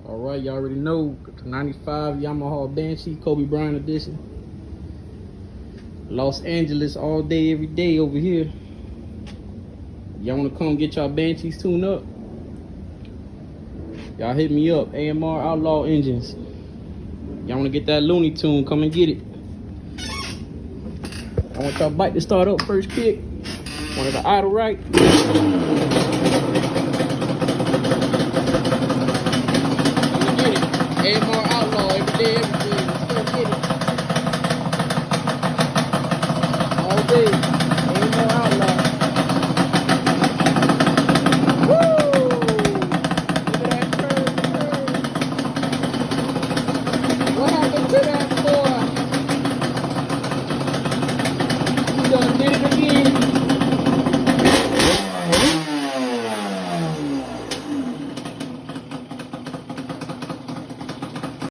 All right, y'all already know the 95 Yamaha Banshee Kobe Bryant edition. Los Angeles all day, every day over here. Y'all want to come get y'all Banshees tuned up? Y'all hit me up, AMR Outlaw Engines. Y'all want to get that Looney Tune, come and get it. I want y'all bike to start up first kick. Want it to idle right. AMR Outlaw, every day, everything. Let's go get it. All day, AMR Outlaw. Woo! Look at that curve. What happened to that?